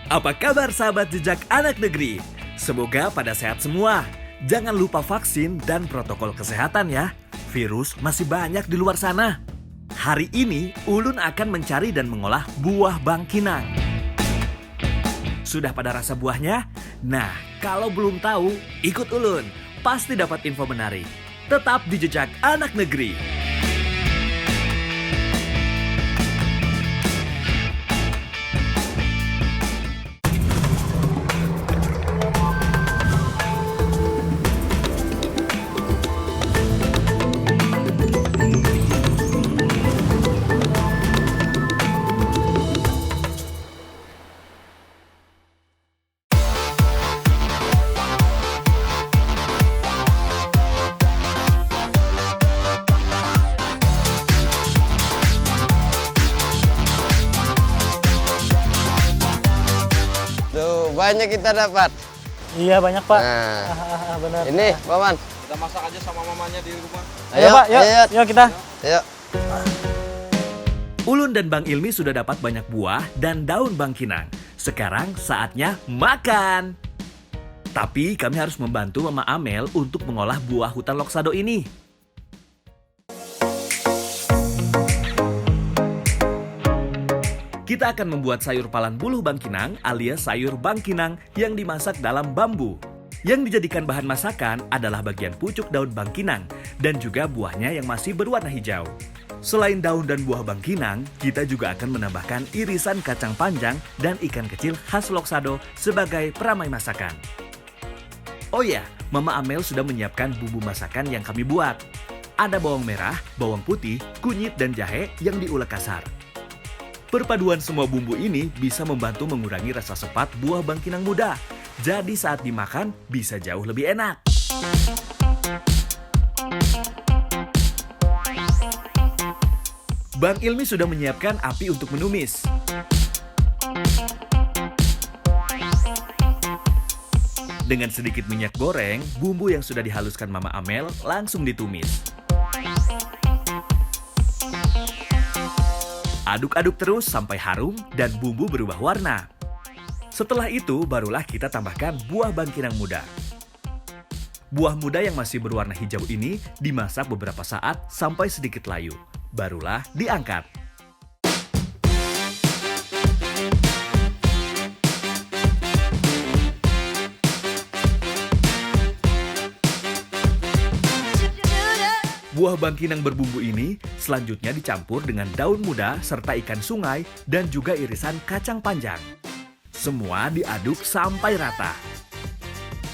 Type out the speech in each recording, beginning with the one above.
Apa kabar sahabat jejak anak negeri? Semoga pada sehat semua. Jangan lupa vaksin dan protokol kesehatan ya. Virus masih banyak di luar sana. Hari ini Ulun akan mencari dan mengolah buah bangkinang. Sudah pada rasa buahnya? Nah, kalau belum tahu, ikut Ulun. Pasti dapat info menarik. Tetap di jejak anak negeri. Tuh, banyak kita dapat. Iya banyak Pak. Nah, Benar. ini Paman. Kita masak aja sama mamanya di rumah. Ayo Pak, yuk, ayo. yuk kita. Ayo. Ulun dan Bang Ilmi sudah dapat banyak buah dan daun bangkinang. Sekarang saatnya makan. Tapi kami harus membantu Mama Amel untuk mengolah buah hutan loksado ini. Kita akan membuat sayur palan buluh bangkinang alias sayur bangkinang yang dimasak dalam bambu. Yang dijadikan bahan masakan adalah bagian pucuk daun bangkinang dan juga buahnya yang masih berwarna hijau. Selain daun dan buah bangkinang, kita juga akan menambahkan irisan kacang panjang dan ikan kecil khas loksado sebagai peramai masakan. Oh ya, Mama Amel sudah menyiapkan bumbu masakan yang kami buat. Ada bawang merah, bawang putih, kunyit, dan jahe yang diulek kasar. Perpaduan semua bumbu ini bisa membantu mengurangi rasa sepat buah bangkinang muda. Jadi saat dimakan bisa jauh lebih enak. Bang Ilmi sudah menyiapkan api untuk menumis. Dengan sedikit minyak goreng, bumbu yang sudah dihaluskan Mama Amel langsung ditumis. Aduk-aduk terus sampai harum dan bumbu berubah warna. Setelah itu, barulah kita tambahkan buah bangkinang muda. Buah muda yang masih berwarna hijau ini dimasak beberapa saat sampai sedikit layu. Barulah diangkat. Buah bangkinang berbumbu ini selanjutnya dicampur dengan daun muda serta ikan sungai dan juga irisan kacang panjang. Semua diaduk sampai rata.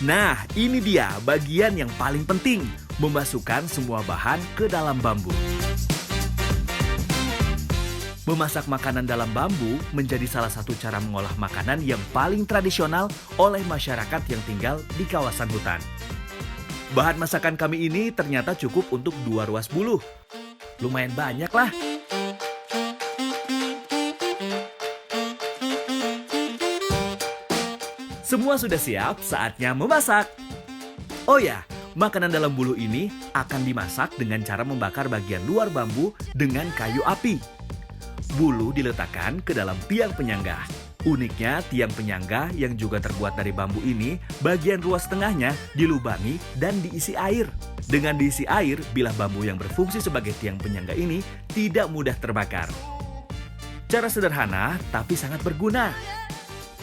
Nah, ini dia bagian yang paling penting, memasukkan semua bahan ke dalam bambu. Memasak makanan dalam bambu menjadi salah satu cara mengolah makanan yang paling tradisional oleh masyarakat yang tinggal di kawasan hutan. Bahan masakan kami ini ternyata cukup untuk 2 ruas buluh. Lumayan banyak lah. Semua sudah siap, saatnya memasak. Oh ya, makanan dalam buluh ini akan dimasak dengan cara membakar bagian luar bambu dengan kayu api. Buluh diletakkan ke dalam tiang penyangga. Uniknya, tiang penyangga yang juga terbuat dari bambu ini, bagian ruas tengahnya dilubangi dan diisi air. Dengan diisi air, bilah bambu yang berfungsi sebagai tiang penyangga ini tidak mudah terbakar. Cara sederhana, tapi sangat berguna.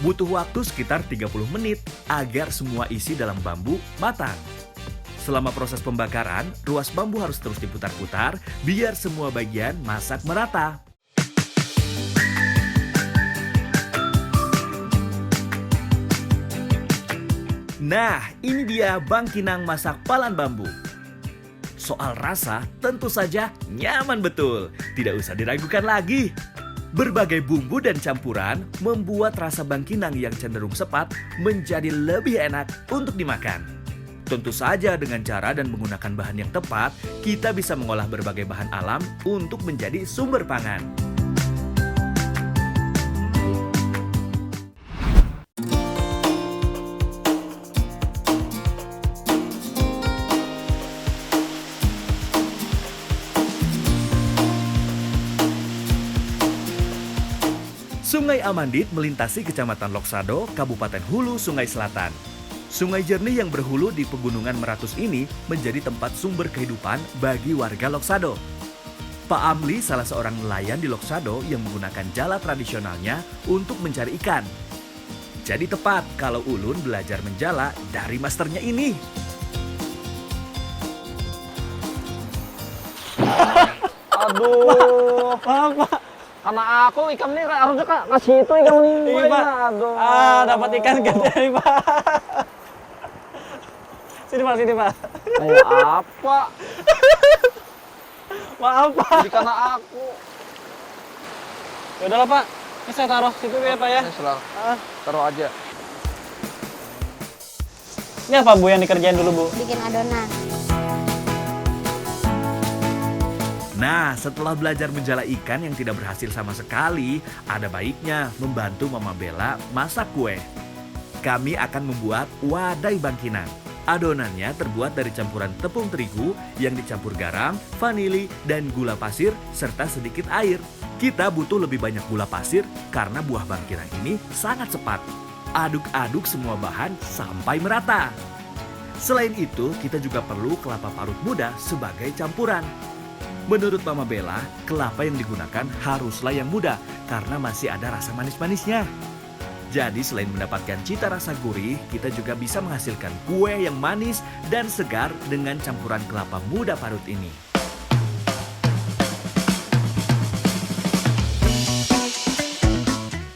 Butuh waktu sekitar 30 menit agar semua isi dalam bambu matang. Selama proses pembakaran, ruas bambu harus terus diputar-putar biar semua bagian masak merata. Nah, ini dia bangkinang masak palan bambu. Soal rasa, tentu saja nyaman betul. Tidak usah diragukan lagi. Berbagai bumbu dan campuran membuat rasa bangkinang yang cenderung sepat menjadi lebih enak untuk dimakan. Tentu saja dengan cara dan menggunakan bahan yang tepat, kita bisa mengolah berbagai bahan alam untuk menjadi sumber pangan. Sungai Amandit melintasi Kecamatan Loksado, Kabupaten Hulu, Sungai Selatan. Sungai jernih yang berhulu di pegunungan Meratus ini menjadi tempat sumber kehidupan bagi warga Loksado. Pak Amli salah seorang nelayan di Loksado yang menggunakan jala tradisionalnya untuk mencari ikan. Jadi tepat kalau Ulun belajar menjala dari masternya ini. Aduh, Maaf, Pak. karena aku ikan ini harusnya kasih itu ikan ini. Iya, Pak. Aduh. Dapat ikan gede nih, Pak. Sini, Pak, sini, Pak. Mau apa? Maaf, Pak. Jadi karena aku. Ya udahlah, Pak. Ini saya taruh situ ya, Pak ya. Ya sudah, taruh aja. Ini apa, Bu, yang dikerjain dulu, Bu? Bikin adonan. Nah, setelah belajar menjala ikan yang tidak berhasil sama sekali, ada baiknya membantu Mama Bella masak kue. Kami akan membuat wadai bangkinang. Adonannya terbuat dari campuran tepung terigu yang dicampur garam, vanili, dan gula pasir, serta sedikit air. Kita butuh lebih banyak gula pasir karena buah bangkinang ini sangat cepat. Aduk-aduk semua bahan sampai merata. Selain itu, kita juga perlu kelapa parut muda sebagai campuran. Menurut Mama Bella, kelapa yang digunakan haruslah yang muda karena masih ada rasa manis-manisnya. Jadi selain mendapatkan cita rasa gurih, kita juga bisa menghasilkan kue yang manis dan segar dengan campuran kelapa muda parut ini.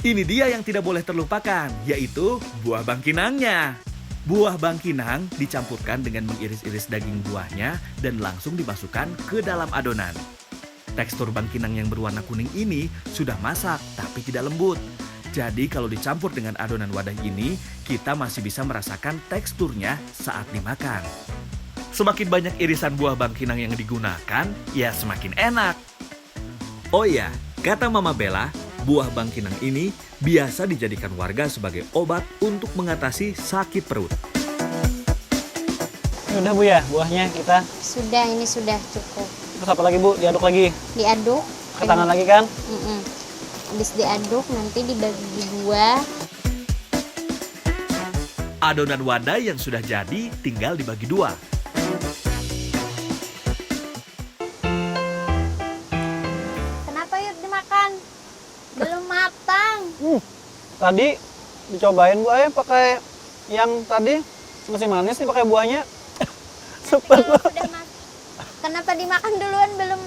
Ini dia yang tidak boleh terlupakan, yaitu buah bangkinangnya. Buah bangkinang dicampurkan dengan mengiris-iris daging buahnya dan langsung dimasukkan ke dalam adonan. Tekstur bangkinang yang berwarna kuning ini sudah masak tapi tidak lembut. Jadi kalau dicampur dengan adonan wadah ini, kita masih bisa merasakan teksturnya saat dimakan. Semakin banyak irisan buah bangkinang yang digunakan, ya semakin enak. Oh iya, kata Mama Bella, buah bangkinang ini biasa dijadikan warga sebagai obat untuk mengatasi sakit perut. Ini udah, Bu ya, buahnya kita. Sudah, ini sudah cukup. Terus apa lagi, Bu? Diaduk lagi. Diaduk. Ke tangan lagi kan? Habis diaduk, nanti dibagi dua. Adonan wadai yang sudah jadi tinggal dibagi dua. Kenapa yuk dimakan? Belum matang. Tadi dicobain, Bu, pakai yang tadi masih manis nih pakai buahnya. Super. Kalau sudah kenapa dimakan duluan, belum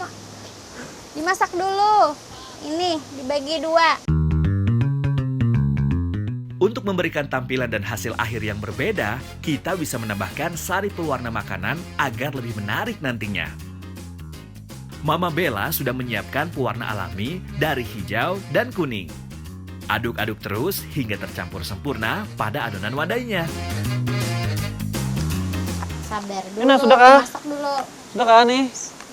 dimasak dulu? Ini dibagi dua. Untuk memberikan tampilan dan hasil akhir yang berbeda, kita bisa menambahkan sari pewarna makanan agar lebih menarik nantinya. Mama Bella sudah menyiapkan pewarna alami dari hijau dan kuning. Aduk-aduk terus hingga tercampur sempurna pada adonan wadainya. Sabar dulu. Ini sudah kah? Masak dulu. Sudah kan nih?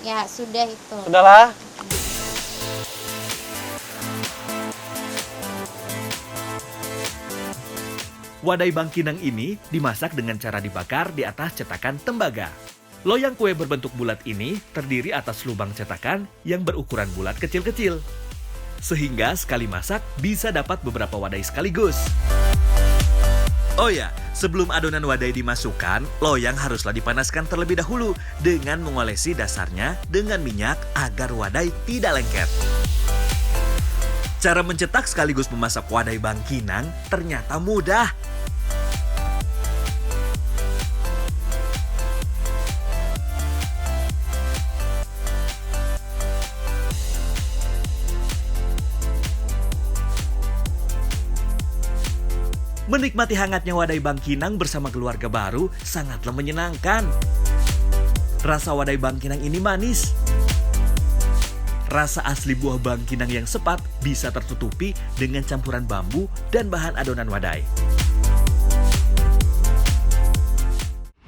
Ya, sudah itu. Sudahlah. Wadai bangkinang ini dimasak dengan cara dibakar di atas cetakan tembaga. Loyang kue berbentuk bulat ini terdiri atas lubang cetakan yang berukuran bulat kecil-kecil. Sehingga sekali masak bisa dapat beberapa wadai sekaligus. Oh ya, sebelum adonan wadai dimasukkan, loyang haruslah dipanaskan terlebih dahulu dengan mengolesi dasarnya dengan minyak agar wadai tidak lengket. Cara mencetak sekaligus memasak wadai bangkinang ternyata mudah. Menikmati hangatnya wadai bangkinang bersama keluarga baru sangatlah menyenangkan. Rasa wadai bangkinang ini manis. Rasa asli buah bangkinang yang sepat bisa tertutupi dengan campuran bambu dan bahan adonan wadai.